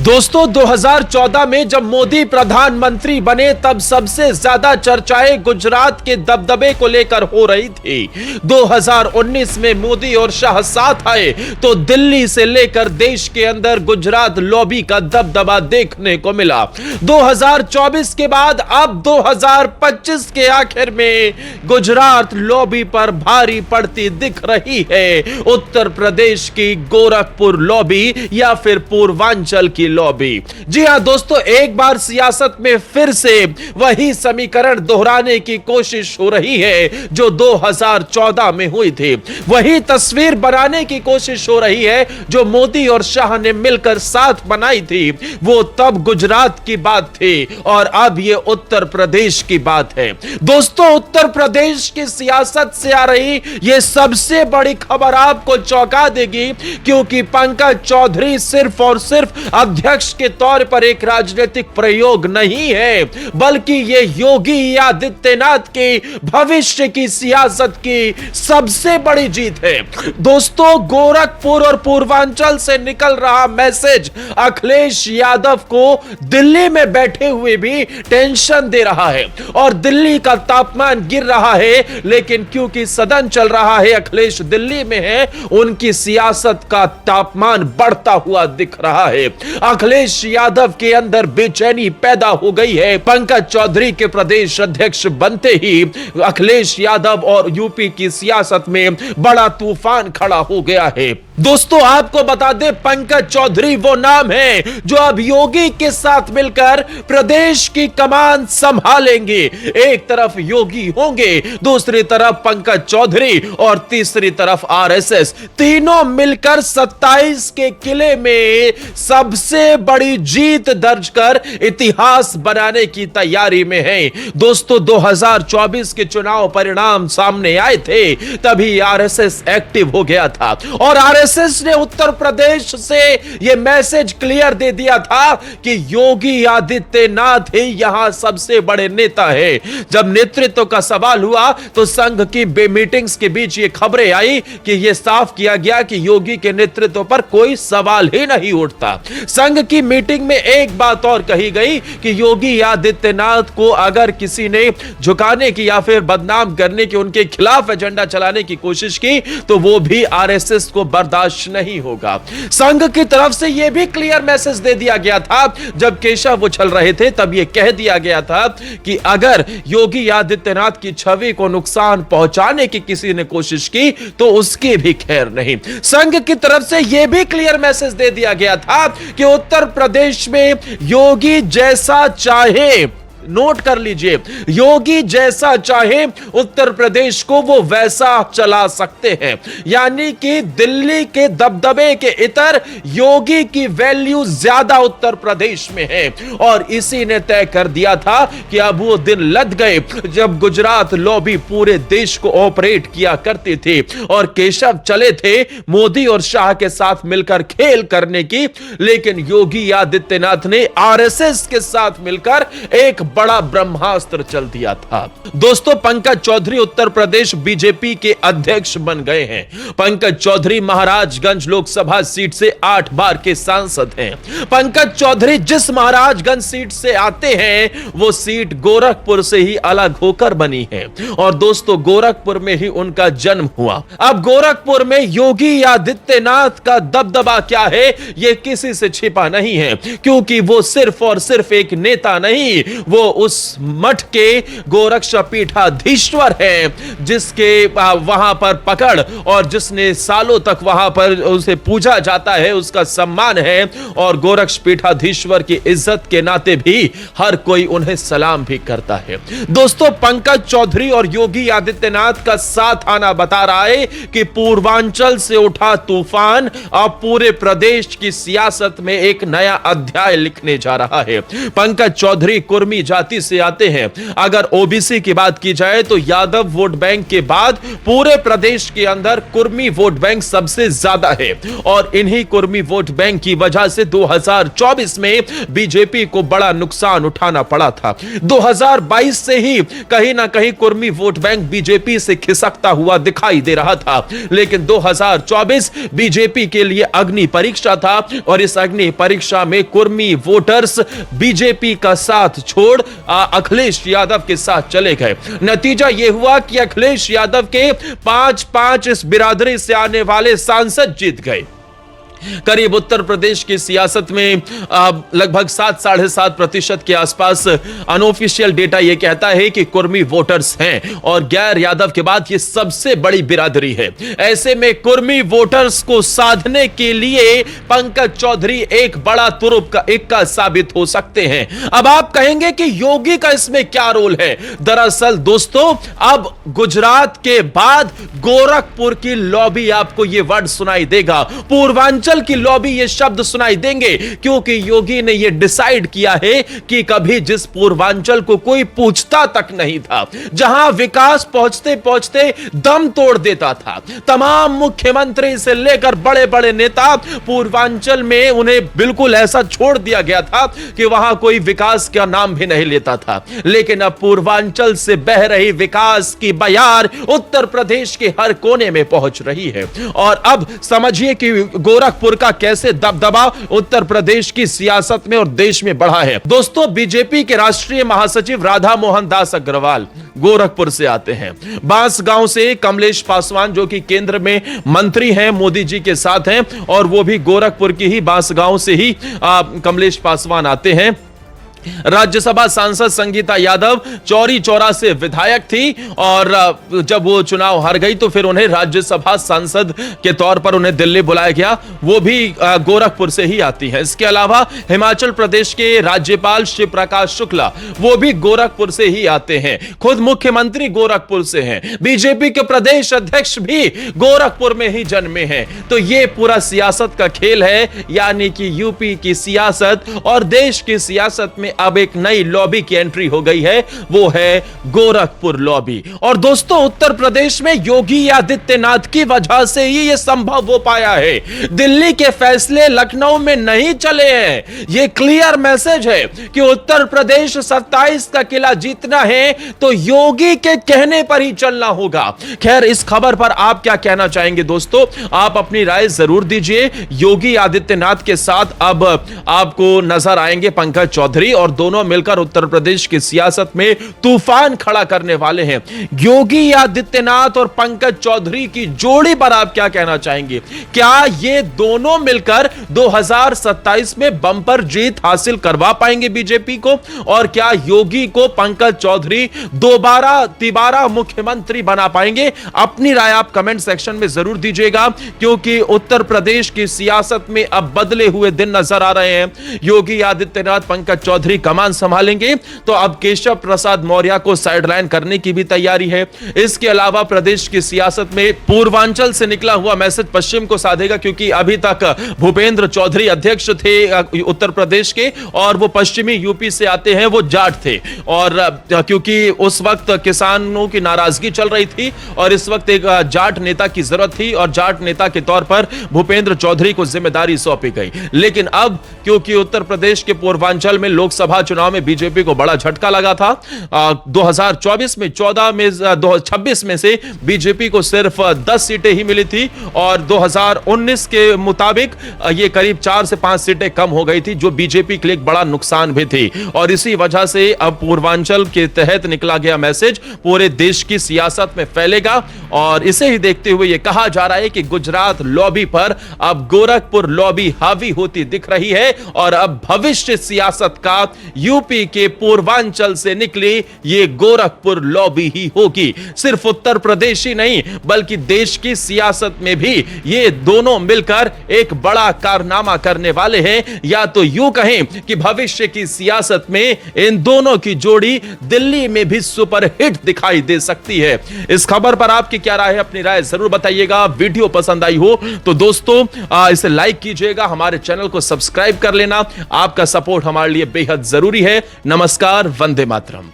दोस्तों 2014 में जब मोदी प्रधानमंत्री बने तब सबसे ज्यादा चर्चाएं गुजरात के दबदबे को लेकर हो रही थी। 2019 में मोदी और शाह साथ आए तो दिल्ली से लेकर देश के अंदर गुजरात लॉबी का दबदबा देखने को मिला। 2024 के बाद अब 2025 के आखिर में गुजरात लॉबी पर भारी पड़ती दिख रही है उत्तर प्रदेश की गोरखपुर लॉबी या फिर पूर्वांचल की लॉबी। जी हां दोस्तों, एक बार सियासत में फिर से वही समीकरण दोहराने की कोशिश हो रही है जो 2014 में हुई थी। वही तस्वीर बनाने की कोशिश हो रही है जो मोदी और शाह ने मिलकर साथ बनाई थी। वो तब गुजरात की बात थी और अब ये उत्तर प्रदेश की बात है। दोस्तों, उत्तर प्रदेश की सियासत से आ रही ये सबसे बड़ी खबर आपको चौंका देगी, क्योंकि पंकज चौधरी सिर्फ और सिर्फ अध्यक्ष के तौर पर एक राजनीतिक प्रयोग नहीं है, बल्कि ये योगी आदित्यनाथ की भविष्य की सियासत की सबसे बड़ी जीत है। दोस्तों, गोरखपुर और पूर्वांचल से निकल रहा मैसेज अखिलेश यादव को दिल्ली में बैठे हुए भी टेंशन दे रहा है और दिल्ली का तापमान गिर रहा है, लेकिन क्योंकि सदन चल रहा है, अखिलेश दिल्ली में है, उनकी सियासत का तापमान बढ़ता हुआ दिख रहा है। अखिलेश यादव के अंदर बेचैनी पैदा हो गई है। पंकज चौधरी के प्रदेश अध्यक्ष बनते ही अखिलेश यादव और यूपी की सियासत में बड़ा तूफान खड़ा हो गया है। दोस्तों, आपको बता दें, पंकज चौधरी वो नाम है जो अब योगी के साथ मिलकर प्रदेश की कमान संभालेंगे। एक तरफ योगी होंगे, दूसरी तरफ पंकज चौधरी और तीसरी तरफ आरएसएस, तीनों मिलकर 27 के किले में सबसे बड़ी जीत दर्ज कर इतिहास बनाने की तैयारी में है। दोस्तों, 2024 के चुनाव परिणाम सामने आए थे, तभी आरएसएस एक्टिव हो गया था और आरएसएस ने उत्तर प्रदेश से यह मैसेज क्लियर दे दिया था कि योगी आदित्यनाथ ही यहां सबसे बड़े नेता है। जब नेतृत्व का सवाल हुआ तो संघ की मीटिंग्स के बीच ये खबरें आई कि यह साफ किया गया कि योगी के नेतृत्व पर कोई सवाल ही नहीं उठता। संघ की मीटिंग में एक बात और कही गई कि योगी आदित्यनाथ को अगर किसी ने झुकाने की या फिर बदनाम करने की, उनके खिलाफ एजेंडा चलाने की कोशिश की तो वो भी आरएसएस को बर्दाश्त नहीं होगा। संघ की तरफ से यह भी क्लियर मैसेज दे दिया गया था। जब केशव उछल रहे थे तब यह कह दिया गया था कि अगर योगी आदित्यनाथ की छवि को नुकसान पहुंचाने की किसी ने कोशिश की तो उसकी भी खैर नहीं। संघ की तरफ से यह भी क्लियर मैसेज दे दिया गया था कि उत्तर प्रदेश में योगी जैसा चाहे, नोट कर लीजिए, योगी जैसा चाहे उत्तर प्रदेश को वो वैसा चला सकते हैं। यानी कि दिल्ली के दबदबे के इतर योगी की वैल्यू ज्यादा उत्तर प्रदेश में है और इसी ने तय कर दिया था कि अब वो दिन लद गए जब गुजरात लॉबी पूरे देश को ऑपरेट किया करती थी और केशव चले थे मोदी और शाह के साथ मिलकर खेल करने की, लेकिन योगी आदित्यनाथ ने आरएसएस के साथ मिलकर एक बड़ा ब्रह्मास्त्र चल दिया था। दोस्तों, पंकज चौधरी उत्तर प्रदेश बीजेपी के अध्यक्ष बन गए हैं। पंकज चौधरी महाराजगंज लोकसभा सीट से 8 बार के सांसद हैं। पंकज चौधरी जिस महाराजगंज सीट से आते हैं वो सीट गोरखपुर से ही अलग होकर बनी है और दोस्तों, गोरखपुर में ही उनका जन्म हुआ। अब गोरखपुर में योगी आदित्यनाथ का दबदबा क्या है यह किसी से छिपा नहीं है, क्योंकि वो सिर्फ और सिर्फ एक नेता नहीं, वो उस मठ के गोरक्षपीठाधीश्वर है जिसके वहां पर पकड़ और जिसने सालों तक वहां पर उसे पूजा जाता है, उसका सम्मान है और गोरक्षपीठाधीश्वर की इज्जत के नाते भी हर कोई उन्हें सलाम भी करता है। दोस्तों, पंकज चौधरी और योगी आदित्यनाथ का साथ आना बता रहा है कि पूर्वांचल से उठा तूफान अब पूरे प्रदेश की सियासत में एक नया अध्याय लिखने जा रहा है। पंकज चौधरी कुर्मी जाति से आते हैं। अगर ओबीसी की बात की जाए तो यादव वोट बैंक के बाद पूरे प्रदेश के अंदर कुर्मी वोट बैंक सबसे ज्यादा है और इन्हीं कुर्मी वोट बैंक की वजह से 2024 में बीजेपी को बड़ा नुकसान उठाना पड़ा था। 2022 से ही कहीं ना कहीं कुर्मी वोट बैंक बीजेपी से खिसकता हुआ दिखाई दे रहा था, लेकिन 2024 बीजेपी के लिए अग्नि परीक्षा था और इस अग्नि परीक्षा में कुर्मी वोटर्स बीजेपी का साथ छोड़ अखिलेश यादव के साथ चले गए। नतीजा यह हुआ कि अखिलेश यादव के 5-5 इस बिरादरी से आने वाले सांसद जीत गए। करीब उत्तर प्रदेश की सियासत में लगभग 7-7.5% के आसपास अनऑफिशियल डेटा यह कहता है कि कुर्मी वोटर्स हैं और गैर यादव के बाद यह सबसे बड़ी बिरादरी है। ऐसे में कुर्मी वोटर्स को साधने के लिए पंकज चौधरी एक बड़ा तुरुप का इक्का साबित हो सकते हैं। अब आप कहेंगे कि योगी का इसमें क्या रोल है? दरअसल दोस्तों, अब गुजरात के बाद गोरखपुर की लॉबी आपको यह वर्ड सुनाई देगा, पूर्वांचल की लॉबी ये शब्द सुनाई देंगे, क्योंकि योगी ने ये डिसाइड किया है कि कभी जिस पूर्वांचल को कोई पूछता तक नहीं था, जहां विकास पहुंचते पहुंचते दम तोड़ देता था, तमाम मुख्यमंत्री से लेकर बड़े बड़े नेता पूर्वांचल में उन्हें बिल्कुल ऐसा छोड़ दिया गया था कि वहां कोई विकास का नाम भी नहीं लेता था। लेकिन अब पूर्वांचल से बह रही विकास की बयार उत्तर प्रदेश के हर कोने में पहुंच रही है और अब समझिए कि गोरखपुर का कैसे दबदबा उत्तर प्रदेश की सियासत में और देश में बढ़ा है। दोस्तों, बीजेपी के राष्ट्रीय महासचिव राधा मोहन दास अग्रवाल गोरखपुर से आते हैं। बांसगांव से कमलेश पासवान जो कि केंद्र में मंत्री हैं, मोदी जी के साथ हैं और वो भी गोरखपुर की ही बांसगांव से ही कमलेश पासवान आते हैं। राज्यसभा सांसद संगीता यादव चौरी चौरा से विधायक थी और जब वो चुनाव हार गई तो फिर उन्हें राज्यसभा सांसद के तौर पर उन्हें दिल्ली बुलाया गया। वो भी गोरखपुर से ही आती हैं। इसके अलावा हिमाचल प्रदेश के राज्यपाल शिव प्रकाश शुक्ला वो भी गोरखपुर से ही आते हैं। खुद मुख्यमंत्री गोरखपुर से हैं। बीजेपी के प्रदेश अध्यक्ष भी गोरखपुर में ही जन्मे हैं। तो ये पूरा सियासत का खेल है, यानी कि यूपी की सियासत और देश की सियासत में अब एक नई लॉबी की एंट्री हो गई है, वो है गोरखपुर लॉबी। और दोस्तों, उत्तर प्रदेश में योगी आदित्यनाथ की वजह से ही यह संभव हो पाया है। दिल्ली के फैसले लखनऊ में नहीं चले हैं। यह क्लियर मैसेज है कि उत्तर प्रदेश 27 का किला जीतना है तो योगी के कहने पर ही चलना होगा। खैर, इस खबर पर आप क्या कहना चाहेंगे दोस्तों? आप अपनी राय जरूर दीजिए। योगी आदित्यनाथ के साथ अब आपको नजर आएंगे पंकज चौधरी और दोनों मिलकर उत्तर प्रदेश की सियासत में तूफान खड़ा करने वाले हैं। योगी आदित्यनाथ और पंकज चौधरी की जोड़ी पर आप क्या कहना चाहेंगे? क्या ये दोनों मिलकर 2027 में बम्पर जीत हासिल करवा पाएंगे बीजेपी को? और क्या योगी को पंकज चौधरी दोबारा मुख्यमंत्री बना पाएंगे? अपनी राय आप कमेंट सेक्शन में जरूर दीजिएगा, क्योंकि उत्तर प्रदेश की सियासत में अब बदले हुए दिन नजर आ रहे हैं। योगी आदित्यनाथ पंकज चौधरी कमान संभालेंगे तो अब केशव प्रसाद मौर्य को साइडलाइन करने की भी तैयारी है। इसके अलावा प्रदेश की सियासत में पूर्वांचल से निकला हुआ मैसेज पश्चिम को साधेगा, क्योंकि अभी तक भूपेंद्र चौधरी अध्यक्ष थे उत्तर प्रदेश के और वो पश्चिमी यूपी से आते हैं, वो जाट थे। और क्योंकि उस वक्त किसानों की नाराजगी चल रही थी और इस वक्त एक जाट नेता की जरूरत थी और जाट नेता के तौर पर भूपेंद्र चौधरी को जिम्मेदारी सौंपी गई। लेकिन अब क्योंकि उत्तर प्रदेश के पूर्वांचल में लोकसभा चुनाव में बीजेपी को बड़ा झटका लगा था, 2024 में 26 में से बीजेपी को सिर्फ 10 सीटें ही मिली थी और 2019 के मुताबिक ये करीब 4 से 5 सीटें कम हो गई थी, जो बीजेपी के लिए एक बड़ा नुकसान भी थी। और इसी वजह से अब पूर्वांचल के तहत निकला गया मैसेज पूरे देश की सियासत में फैलेगा और इसे ही देखते हुए यह कहा जा रहा है कि गुजरात लॉबी पर अब गोरखपुर लॉबी हावी होती दिख रही है और अब भविष्य सियासत का यूपी के पूर्वांचल से निकली ये गोरखपुर लॉबी ही होगी। सिर्फ उत्तर प्रदेश ही नहीं बल्कि देश की सियासत में भी ये दोनों मिलकर एक बड़ा कारनामा करने वाले हैं। या तो यूं कहें कि भविष्य की सियासत में इन दोनों की जोड़ी दिल्ली में भी सुपरहिट दिखाई दे सकती है। इस खबर पर आपकी क्या राय है? अपनी राय जरूर बताइएगा। वीडियो पसंद आई हो तो दोस्तों इसे लाइक कीजिएगा, हमारे चैनल को सब्सक्राइब कर लेना। आपका सपोर्ट हमारे लिए बेहद बेहद जरूरी है। नमस्कार, वंदे मातरम।